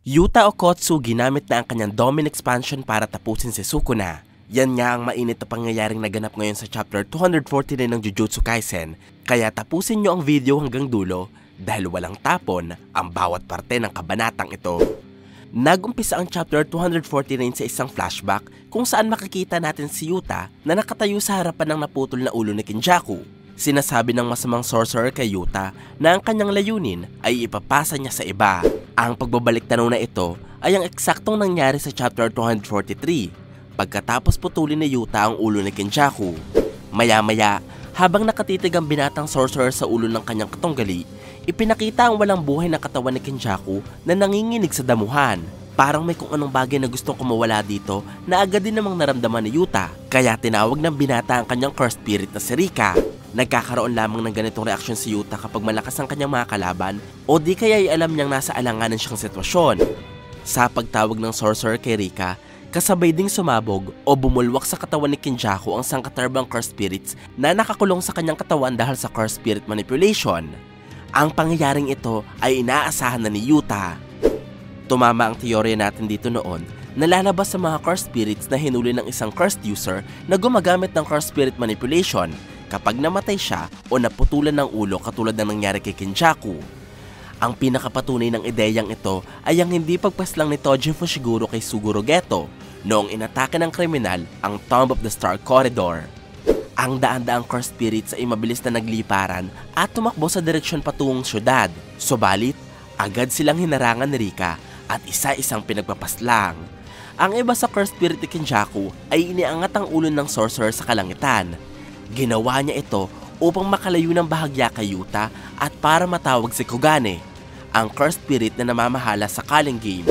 Yuta Okkotsu ginamit na ang kanyang Domin expansion para tapusin si Sukuna. Yan nga ang mainit na pangyayaring naganap ngayon sa chapter 249 ng Jujutsu Kaisen, kaya tapusin nyo ang video hanggang dulo dahil walang tapon ang bawat parte ng kabanatang ito. Nagumpisa ang chapter 249 sa isang flashback kung saan makikita natin si Yuta na nakatayo sa harapan ng naputol na ulo ni Kenjaku. Sinasabi ng masamang sorcerer kay Yuta na ang kanyang layunin ay ipapasa niya sa iba. Ang pagbabalik tanaw na ito ay ang eksaktong nangyari sa chapter 243 pagkatapos putulin ni Yuta ang ulo ni Kenjaku. Maya-maya, habang nakatitig ang binatang sorcerer sa ulo ng kanyang katunggali, ipinakita ang walang buhay na katawan ni Kenjaku na nanginginig sa damuhan. Parang may kung anong bagay na gustong kumawala dito na agad din namang naramdaman ni Yuta, kaya tinawag ng binata ang kanyang cursed spirit na si Rika. Nagkakaroon lamang ng ganitong reaksyon si Yuta kapag malakas ang kanyang mga kalaban o di kaya ay alam niyang nasa alanganan siyang sitwasyon. Sa pagtawag ng sorcerer kay Rika, kasabay ding sumabog o bumulwak sa katawan ni Kenjaku ang sangkatarbang cursed spirits na nakakulong sa kanyang katawan dahil sa cursed spirit manipulation. Ang pangyayaring ito ay inaasahan na ni Yuta. Tumama ang teorya natin dito noon na lalabas sa mga cursed spirits na hinuli ng isang cursed user na gumagamit ng cursed spirit manipulation kapag namatay siya o naputulan ng ulo katulad ng nangyari kay Kenjaku. Ang pinakapatunay ng ideyang ito ay ang hindi pagpaslang ni Toji Fushiguro kay Suguro Geto noong inatake ng kriminal ang Tomb of the Star Corridor. Ang daan-daang cursed spirits ay mabilis na nagliparan at tumakbo sa direksyon patungong syudad. Subalit, agad silang hinarangan ni Rika at isa-isang pinagpapaslang. Ang iba sa cursed spirit ni Kenjaku ay iniangat ang ulo ng sorcerer sa kalangitan. Ginawa niya ito upang makalayo ng bahagya kay Yuta at para matawag si Kogane, ang cursed spirit na namamahala sa Culling Game.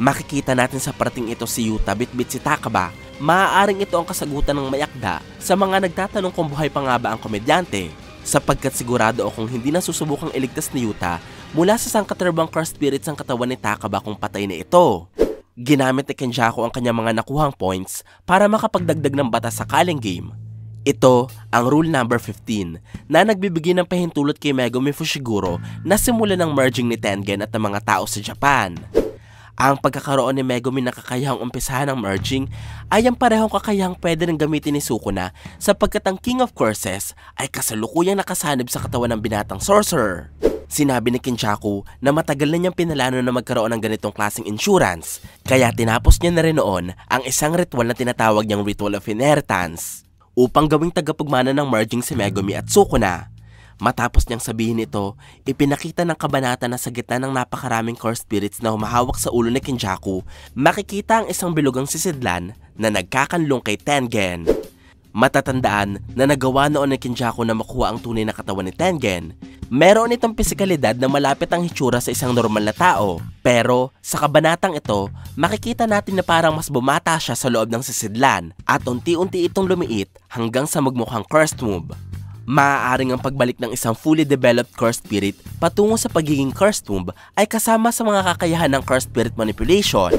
Makikita natin sa parating ito si Yuta bitbit si Takaba. Maaaring ito ang kasagutan ng mayakda sa mga nagtatanong kung buhay pa nga ba ang komedyante, sapagkat sigurado akong hindi na susubukang iligtas ni Yuta mula sa sangkatarbang cursed spirits ang katawan ni Takaba kung patay na ito. Ginamit ni Kenjaku ang kanyang mga nakuhang points para makapagdagdag ng batas sa Culling Game. Ito ang rule number 15 na nagbibigay ng pahintulot kay Megumi Fushiguro na simulan ng merging ni Tengen at ng mga tao sa Japan. Ang pagkakaroon ni Megumi na kakayahang umpisahan ng merging ay ang parehong kakayahang pwede rin gamitin ni Sukuna sapagkat ang King of Curses ay kasalukuyang nakasanib sa katawan ng binatang sorcerer. Sinabi ni Kenjaku na matagal na niyang pinalano na magkaroon ng ganitong klaseng insurance, kaya tinapos niya na rin noon ang isang ritual na tinatawag niyang Ritual of Inheritance upang gawing tagapagmana ng merging si Megumi at Sukuna. Matapos niyang sabihin ito, ipinakita ng kabanata na sa gitna ng napakaraming cursed spirits na humahawak sa ulo ni Kenjaku, makikita ang isang bilugang sisidlan na nagkakanlong kay Tengen. Matatandaan na nagawa noon ni Kenjaku na makuha ang tunay na katawan ni Tengen. Meron itong pisikalidad na malapit ang hitsura sa isang normal na tao, pero sa kabanatang ito, makikita natin na parang mas bumata siya sa loob ng sisidlan at unti-unti itong lumiit hanggang sa magmukhang cursed move. Maaaring ang pagbalik ng isang fully developed cursed spirit patungo sa pagiging cursed move ay kasama sa mga kakayahan ng cursed spirit manipulation.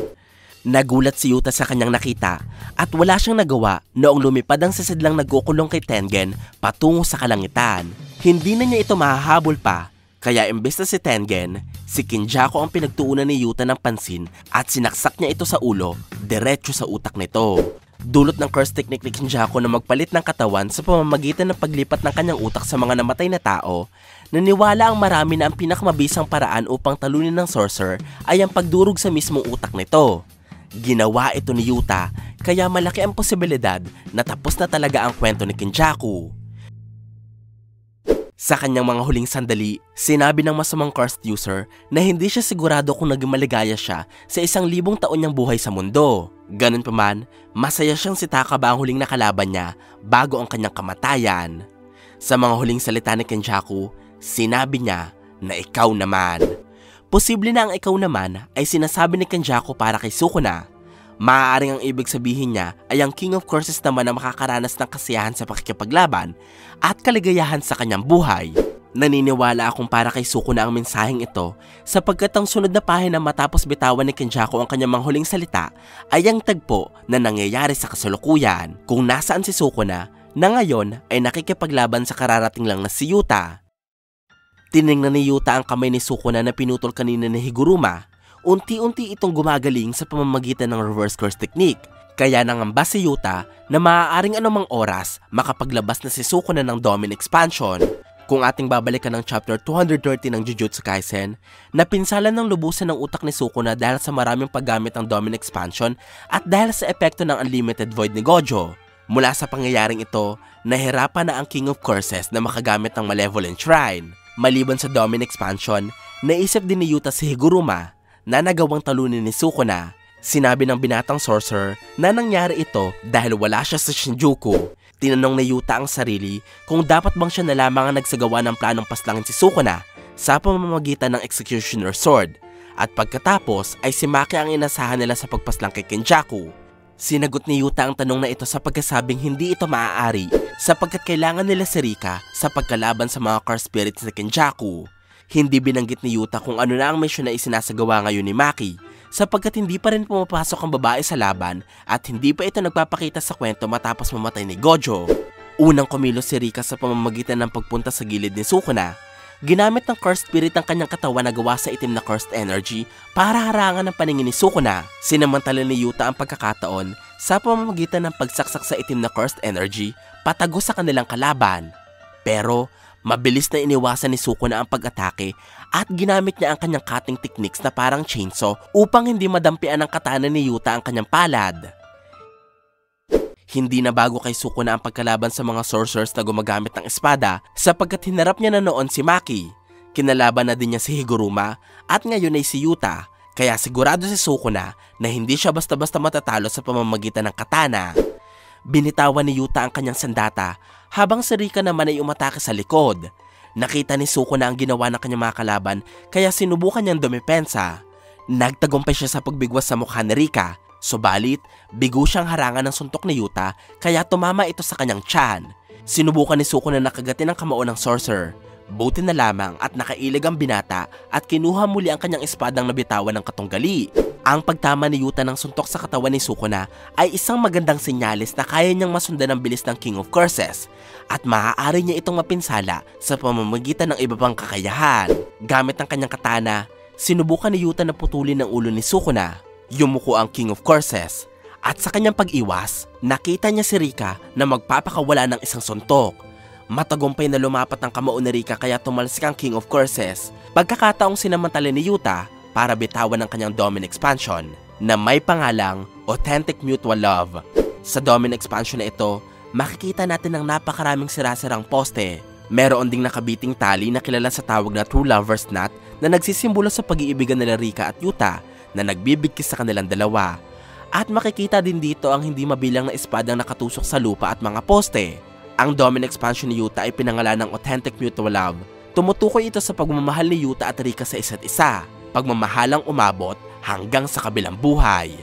Nagulat si Yuta sa kanyang nakita at wala siyang nagawa noong lumipad ang sisidlang nagkukulong kay Tengen patungo sa kalangitan. Hindi na niya ito mahahabol pa, kaya imbes na si Tengen, si Kenjaku ang pinagtuunan ni Yuta ng pansin at sinaksak niya ito sa ulo, diretso sa utak nito. Dulot ng curse technique ni Kenjaku na magpalit ng katawan sa pamamagitan ng paglipat ng kanyang utak sa mga namatay na tao, naniwala ang marami na ang pinakamabisang paraan upang talunin ng sorcerer ay ang pagdurog sa mismong utak nito. Ginawa ito ni Yuta, kaya malaki ang posibilidad na tapos na talaga ang kwento ni Kenjaku. Sa kanyang mga huling sandali, sinabi ng masamang cursed user na hindi siya sigurado kung naging maligaya siya sa 1,000 taon niyang buhay sa mundo. Ganun pa man, masaya siyang si Takaba ang huling nakalaban niya bago ang kanyang kamatayan. Sa mga huling salita ni Kenjaku, sinabi niya na ikaw naman. Posible na ang ikaw naman ay sinasabi ni Kenjaku para kay Sukuna. Maaaring ang ibig sabihin niya ay ang King of Curses naman na makakaranas ng kasiyahan sa pakikipaglaban at kaligayahan sa kanyang buhay. Naniniwala akong para kay Sukuna ang mensaheng ito sapagkat ang sunod na pahina matapos bitawan ni Kenjaku ang kanyang mga huling salita ay ang tagpo na nangyayari sa kasalukuyan kung nasaan si Sukuna na ngayon ay nakikipaglaban sa kararating lang na si Yuta. Tiningnan ni Yuta ang kamay ni Sukuna na pinutol kanina ni Higuruma. unti-unti itong gumagaling sa pamamagitan ng reverse curse technique. Kaya nangamba si Yuta na maaaring anumang oras makapaglabas na si Sukuna ng Domin Expansion. Kung ating babalikan ng chapter 230 ng Jujutsu Kaisen, napinsala ng lubusan ng utak ni Sukuna dahil sa maraming paggamit ng Domin Expansion at dahil sa epekto ng Unlimited Void ni Gojo. Mula sa pangyayaring ito, nahirapan na ang King of Curses na makagamit ng Malevolent Shrine. Maliban sa Domin Expansion, naisip din ni Yuta si Higuruma na nagawang talunin ni Sukuna. Sinabi ng binatang sorcerer na nangyari ito dahil wala siya sa Shinjuku. Tinanong ni Yuta ang sarili kung dapat bang siya na lamang ang nagsagawa ng planong paslangin si Sukuna sa pamamagitan ng Executioner Sword. At pagkatapos ay si Maki ang inasahan nila sa pagpaslang kay Kenjaku. Sinagot ni Yuta ang tanong na ito sa pagkasabing hindi ito maaari sapagkat kailangan nila si Rika sa pagkalaban sa mga car spirits ni Kenjaku. Hindi binanggit ni Yuta kung ano na ang misyon na isinasagawa ngayon ni Maki sapagkat hindi pa rin pumapasok ang babae sa laban at hindi pa ito nagpapakita sa kwento matapos mamatay ni Gojo. Unang kumilos si Rika sa pamamagitan ng pagpunta sa gilid ni Sukuna. Ginamit ng cursed spirit ang kanyang katawan na gawa sa itim na cursed energy para harangan ang paningin ni Sukuna. Sinamantala ni Yuta ang pagkakataon sa pamamagitan ng pagsaksak sa itim na cursed energy patago sa kanilang kalaban. Pero mabilis na iniwasan ni Sukuna ang pag-atake at ginamit niya ang kanyang cutting techniques na parang chainsaw upang hindi madampian ng katana ni Yuta ang kanyang palad. Hindi na bago kay Sukuna ang pagkalaban sa mga sorcerers na gumagamit ng espada sapagkat hinarap niya na noon si Maki. Kinalaban na din niya si Higuruma at ngayon ay si Yuta, kaya sigurado si Sukuna na hindi siya basta-basta matatalo sa pamamagitan ng katana. Binitawan ni Yuta ang kanyang sandata habang si Rika naman ay umatake sa likod. Nakita ni Sukuna ang ginawa ng kanyang mga kalaban kaya sinubukan niyang dumepensa. Nagtagumpay siya sa pagbigwas sa mukha ni Rika, subalit bigo siyang harangan ng suntok ni Yuta kaya tumama ito sa kanyang tiyan. Sinubukan ni Sukuna na kagatin ang kamao ng sorcerer. Buti na lamang at nakailag ang binata at kinuha muli ang kanyang espadang nabitawan ng katunggali. Ang pagtama ni Yuta ng suntok sa katawan ni Sukuna ay isang magandang senyales na kaya niyang masundan ang bilis ng King of Curses at maaari niya itong mapinsala sa pamamagitan ng iba pang kakayahan. Gamit ang kanyang katana, sinubukan ni Yuta na putulin ang ulo ni Sukuna. Yumuko ang King of Curses at sa kanyang pag-iwas, nakita niya si Rika na magpapakawala ng isang suntok. Matagumpay na lumapat ang kamao ni Rika kaya tumalsik ang King of Curses. Pagkakataong sinamantala ni Yuta para bitawan ang kanyang Domin Expansion na may pangalang Authentic Mutual Love. Sa Domin Expansion na ito, makikita natin ang napakaraming sirasirang poste. Meron ding nakabiting tali na kilala sa tawag na True Lover's Knot na nagsisimbolo sa pag-iibigan nila Rika at Yuta na nagbibigkis sa kanilang dalawa. At makikita din dito ang hindi mabilang na espadang nakatusok sa lupa at mga poste. Ang Domin Expansion ni Yuta ay pinangalan ng Authentic Mutual Love. Tumutukoy ito sa pagmamahal ni Yuta at Rika sa isa't isa. Pagmamahalang umabot hanggang sa kabilang buhay.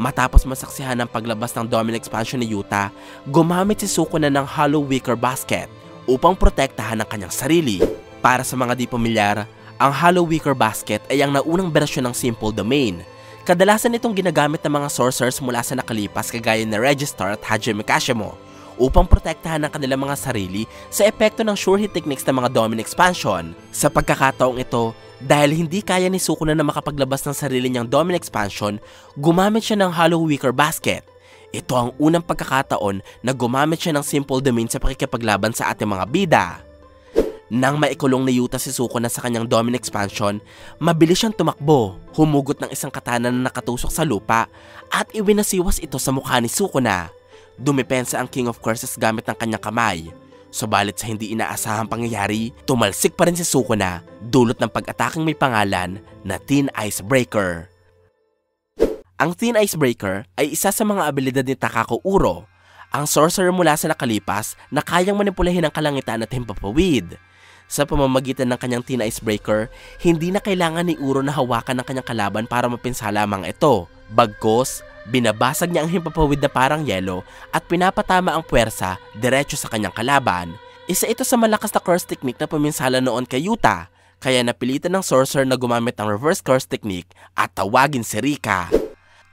Matapos masaksihan ang paglabas ng Domin Expansion ni Yuta, gumamit si Sukuna ng Hollow Wicker Basket upang protektahan ang kanyang sarili. Para sa mga di pamilyar, ang Hollow Wicker Basket ay ang naunang bersyon ng Simple Domain. Kadalasan itong ginagamit ng mga sorcerers mula sa nakalipas kagaya ni Registar at Hajime Kashimo upang protektahan ang kanilang mga sarili sa epekto ng sure hit techniques ng mga Domin Expansion. Sa pagkakataong ito, dahil hindi kaya ni Sukuna na makapaglabas ng sarili niyang Domin Expansion, gumamit siya ng Hollow Wicker Basket. Ito ang unang pagkakataon na gumamit siya ng Simple Domain sa pakikipaglaban sa ating mga bida. Nang maikulong ni Yuta si Sukuna sa kanyang Domin Expansion, mabilis siyang tumakbo, humugot ng isang katana na nakatusok sa lupa at iwinasiwas ito sa mukha ni Sukuna. Dumepensa ang King of Curses gamit ang kanyang kamay. Subalit sa hindi inaasahang pangyayari, tumalsik pa rin si Sukuna dulot ng pag-ataking may pangalan na Thin Icebreaker. Ang Thin Icebreaker ay isa sa mga abilidad ni Takako Uro, ang sorcerer mula sa nakalipas na kayang manipulahin ang kalangitan at himpapawid. Sa pamamagitan ng kanyang Thin Icebreaker, hindi na kailangan ni Uro na hawakan ng kanyang kalaban para mapinsala lamang ito. Bagkus, binabasag niya ang himpapawid na parang yelo at pinapatama ang puwersa diretso sa kanyang kalaban. Isa ito sa malakas na curse technique na puminsala noon kay Yuta, kaya napilitan ng sorcerer na gumamit ng reverse curse technique at tawagin si Rika.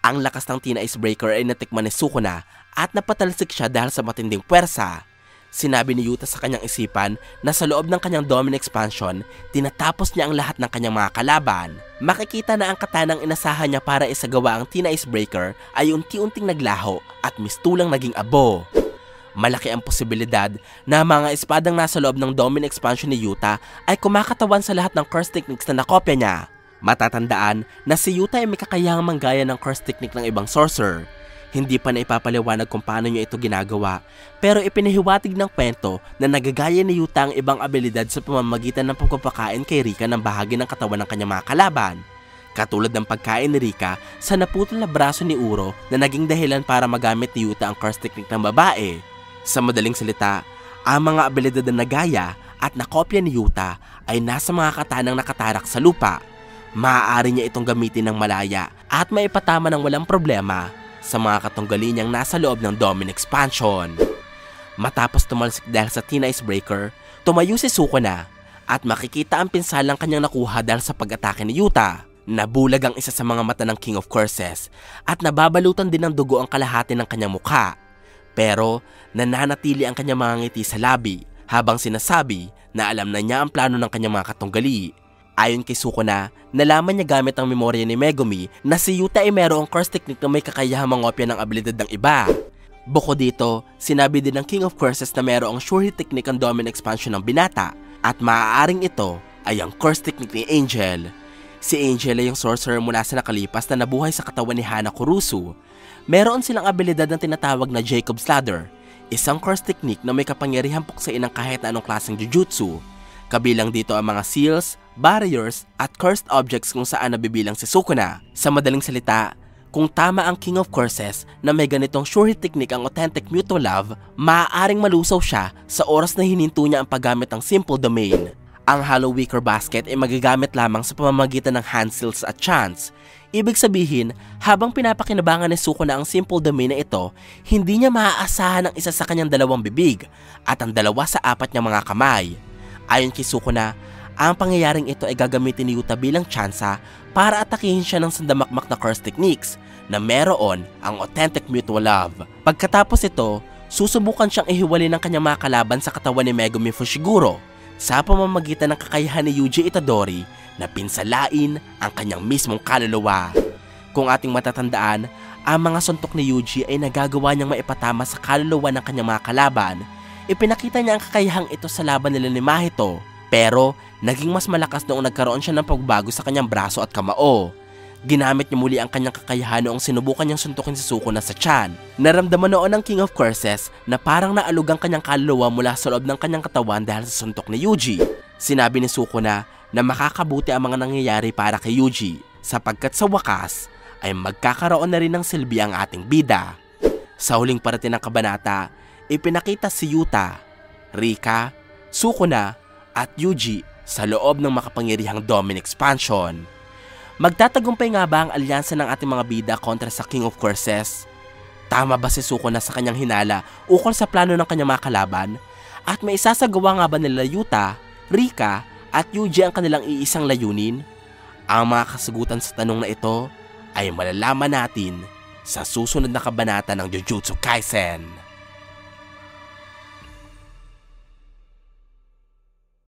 Ang lakas ng Thin Icebreaker ay natikman ni Sukuna at napatalsik siya dahil sa matinding puwersa. Sinabi ni Yuta sa kanyang isipan na sa loob ng kanyang Domin expansion, tinatapos niya ang lahat ng kanyang mga kalaban. Makikita na ang katanang inasahan niya para isagawa ang Tina Icebreaker ay unti-unting naglaho at mistulang naging abo. Malaki ang posibilidad na mga espadang nasa loob ng Domin expansion ni Yuta ay kumakatawan sa lahat ng curse techniques na nakopya niya. Matatandaan na si Yuta ay may kakayahang manggaya ng curse technique ng ibang sorcerer. Hindi pa na ipapaliwanag kung paano niya ito ginagawa, pero ipinahiwatig ng kwento na nagagaya ni Yuta ang ibang abilidad sa pamamagitan ng pagpapakain kay Rika ng bahagi ng katawan ng kanyang mga kalaban. Katulad ng pagkain ni Rika sa naputol na braso ni Uro na naging dahilan para magamit ni Yuta ang curse technique ng babae. Sa madaling salita, ang mga abilidad na nagaya at nakopya ni Yuta ay nasa mga katanang nakatarak sa lupa. Maaari niya itong gamitin ng malaya at maipatama ng walang problema sa mga katunggali niyang nasa loob ng Domin expansion. Matapos tumalsik dahil sa Tina Icebreaker, tumayo si Sukuna at makikita ang pinsalang kanyang nakuha dahil sa pag-atake ni Yuta. Nabulag ang isa sa mga mata ng King of Curses at nababalutan din ng dugo ang kalahati ng kanyang mukha. Pero nananatili ang kanyang mga ngiti sa labi habang sinasabi na alam na niya ang plano ng kanyang mga katunggali. Ayon kay Sukuna, nalaman niya gamit ang memorya ni Megumi na si Yuta ay mayroong curse technique na may kakayahang mangopya ng abilidad ng iba. Bukod dito, sinabi din ng King of Curses na mayroong sure hit technique ang Domin expansion ng binata at maaaring ito ay ang curse technique ni Angel. Si Angel ay yung sorcerer mula sa nakalipas na nabuhay sa katawan ni Hana Kurusu. Meron silang abilidad na tinatawag na Jacob's Ladder, isang curse technique na may kapangyarihang puksain ng kahit na anong klaseng jujutsu. Kabilang dito ang mga seals, barriers, at cursed objects kung saan nabibilang si Sukuna. Sa madaling salita, kung tama ang King of Curses na may ganitong sure hit technique ang authentic Mutual Love, maaaring malusaw siya sa oras na hininto niya ang paggamit ng Simple Domain. Ang Hollow Wicker Basket ay magagamit lamang sa pamamagitan ng hand seals at chants. Ibig sabihin, habang pinapakinabangan ni Sukuna ang Simple Domain na ito, hindi niya maaasahan ang isa sa kanyang dalawang bibig at ang dalawa sa apat niyang mga kamay. Ayon kay Sukuna, ang pangyayaring ito ay gagamitin ni Yuta bilang tsansa para atakihin siya ng sandamakmak na curse techniques na meron ang authentic Mutual Love. Pagkatapos ito, susubukan siyang ihiwalay ng kanyang mga kalaban sa katawan ni Megumi Fushiguro sa pamamagitan ng kakayahan ni Yuji Itadori na pinsalain ang kanyang mismong kaluluwa. Kung ating matatandaan, ang mga suntok ni Yuji ay nagagawa niyang maipatama sa kaluluwa ng kanyang mga kalaban. Ipinakita niya ang kakayahang ito sa laban nila ni Mahito, pero naging mas malakas noong nagkaroon siya ng pagbago sa kanyang braso at kamao. Ginamit niya muli ang kanyang kakayahan noong sinubukan niyang suntukin si Sukuna sa tiyan. Naramdaman noon ng King of Curses na parang naalog ang kanyang kaluluwa mula sa loob ng kanyang katawan dahil sa suntok ni Yuji. Sinabi ni Sukuna na makakabuti ang mga nangyayari para kay Yuji sapagkat sa wakas ay magkakaroon na rin ng silbi ang ating bida. Sa huling parte ng kabanata, ipinakita si Yuta, Rika, Sukuna at Yuji sa loob ng makapangyarihang Domin expansion. Magtatagumpay nga ba ang alyansa ng ating mga bida kontra sa King of Curses? Tama ba si Sukuna sa kanyang hinala ukol sa plano ng kanyang mga kalaban? At may isasagawa nga ba nila Yuta, Rika at Yuji ang kanilang iisang layunin? Ang mga kasagutan sa tanong na ito ay malalaman natin sa susunod na kabanata ng Jujutsu Kaisen.